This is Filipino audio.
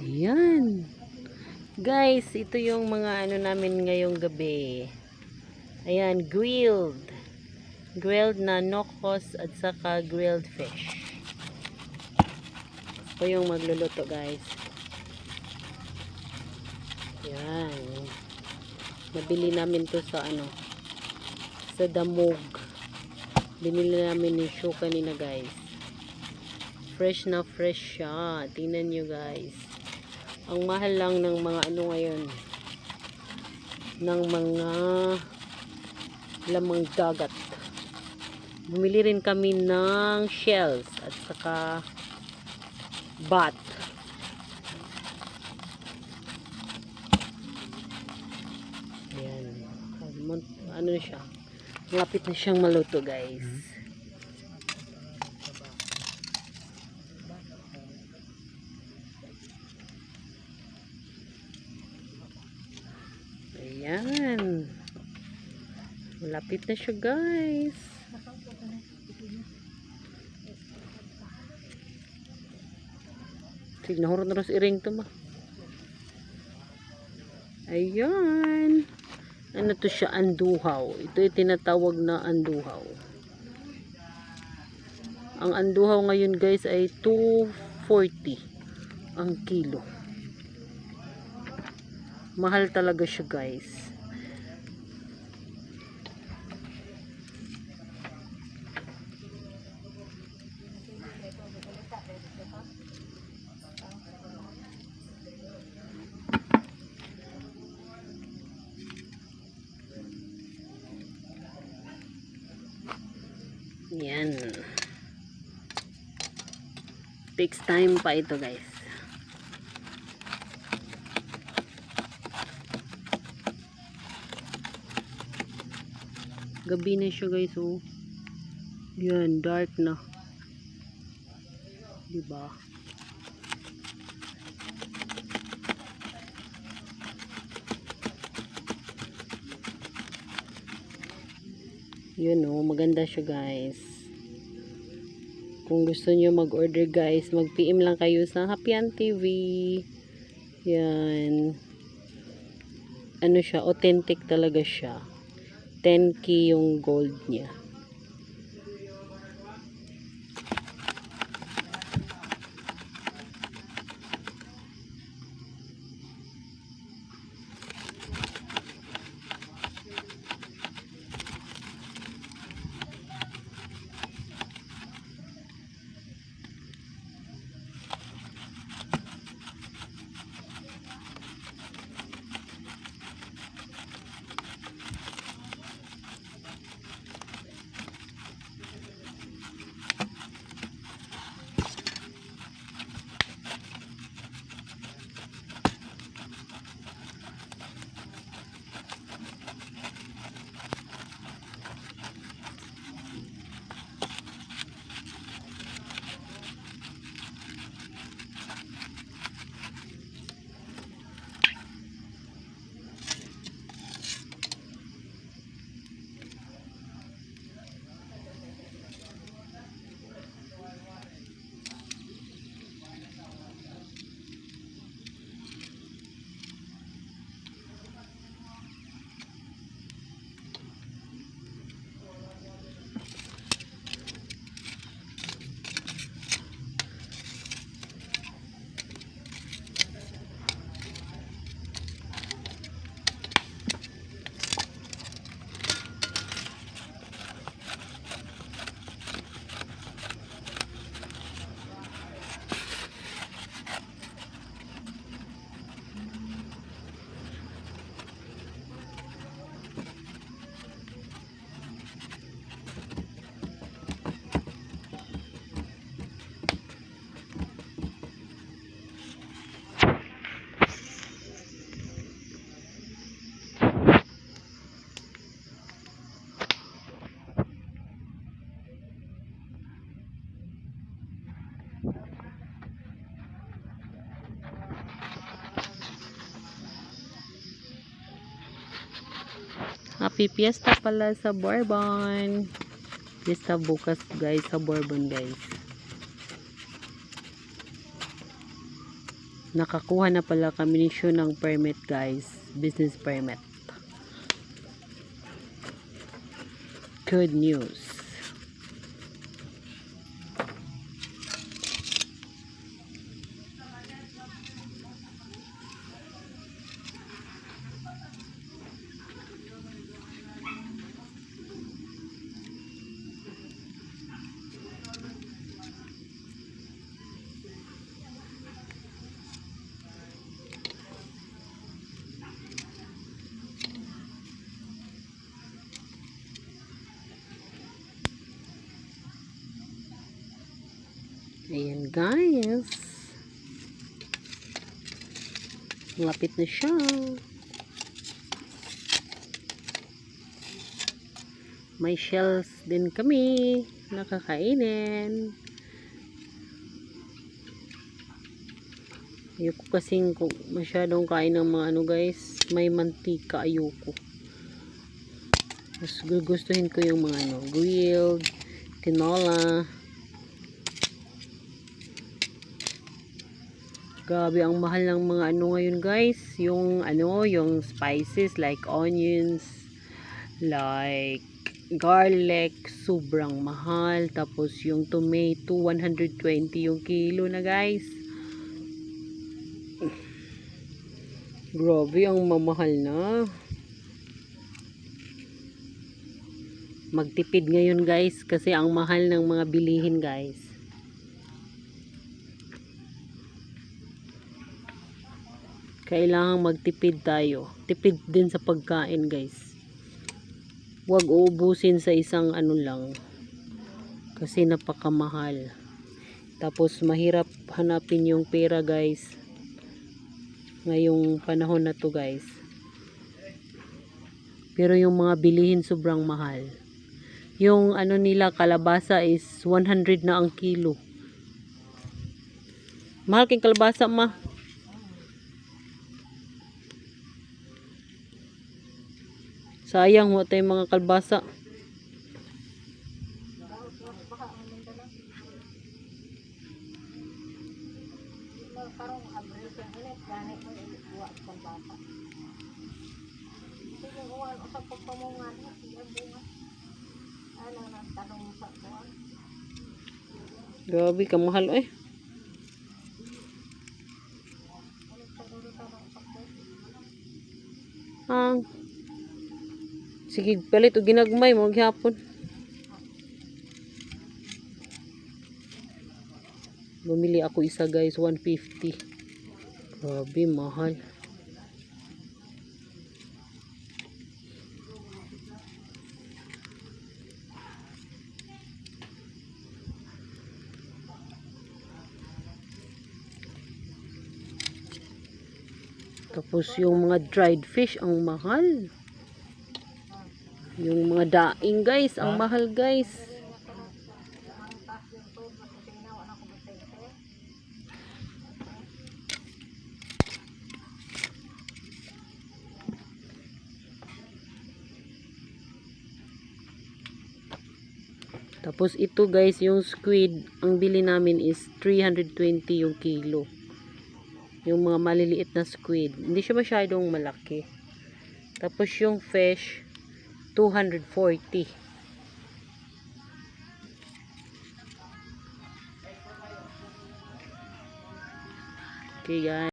Ayan. Guys, ito yung mga ano namin ngayong gabi. Ayan, grilled. Grilled na nokos at saka grilled fish. Ito yung magluluto, guys. Ayan. Nabili namin to sa ano, sa Damog. Binili namin yung show kanina, guys. Fresh na fresh siya. Tingnan nyo, guys. Ang mahal lang ng mga ano ngayon, ng mga lamang dagat. Bumili rin kami ng shells at saka bat. Ayan. Ano na siya? Malapit na siyang maluto, guys. Ayan. Malapit na siya, guys. Signahurot na rin iring to ma. Ayan. Ano to siya? Anduhaw. Ito yung tinatawag na anduhaw. Ang anduhaw ngayon, guys, ay 240 ang kilo. Mahal talaga siya, guys. Yan. Takes time pa ito, guys. Gabi na siya, guys, oh. Yan, dark na. Diba? Yun, oh, maganda siya, guys. Kung gusto niyo mag-order, guys, mag-PM lang kayo sa Happyan TV. Yan. Ano siya, authentic talaga siya. 10K yung gold niya. Happy Fiesta pala sa Bourbon. Fiesta bukas, guys, sa Bourbon, guys. Nakakuha na pala kami ng permit guys. Business permit. Good news. Ayan guys. Lapit na siya. May shells din kami. Nakakainin. Ayoko kasing masyadong kain ng mga ano guys. May mantika. Ayoko. Mas gugustuhin ko yung mga ano. Grilled. Tinola. Grabe, ang mahal ng mga ano ngayon guys. Yung ano, yung spices like onions, like garlic, sobrang mahal. Tapos yung tomato, 120 yung kilo na guys. Grabe, ang mamahal na. Magtipid ngayon guys kasi ang mahal ng mga bilihin guys. Kailangang magtipid tayo. Tipid din sa pagkain guys. Huwag uubusin sa isang ano lang. Kasi napakamahal. Tapos mahirap hanapin yung pera guys. Ngayong panahon na to guys. Pero yung mga bilihin sobrang mahal. Yung ano nila kalabasa is 100 na ang kilo. Mahal king kalabasa ma. Sayang mo tayong mga kalbasa. Grabe ka mahal eh. Sige, palit o ginagmay mo gyapon. Bumili ako isa guys, 150. Grabe, mahal. Tapos yung mga dried fish, ang mahal. Yung mga daing guys, ang mahal guys. Tapos ito guys, yung squid, ang bili namin is 320 yung kilo. Yung mga maliliit na squid. Hindi siya masyadong malaki. Tapos yung fish, 240. Okay guys.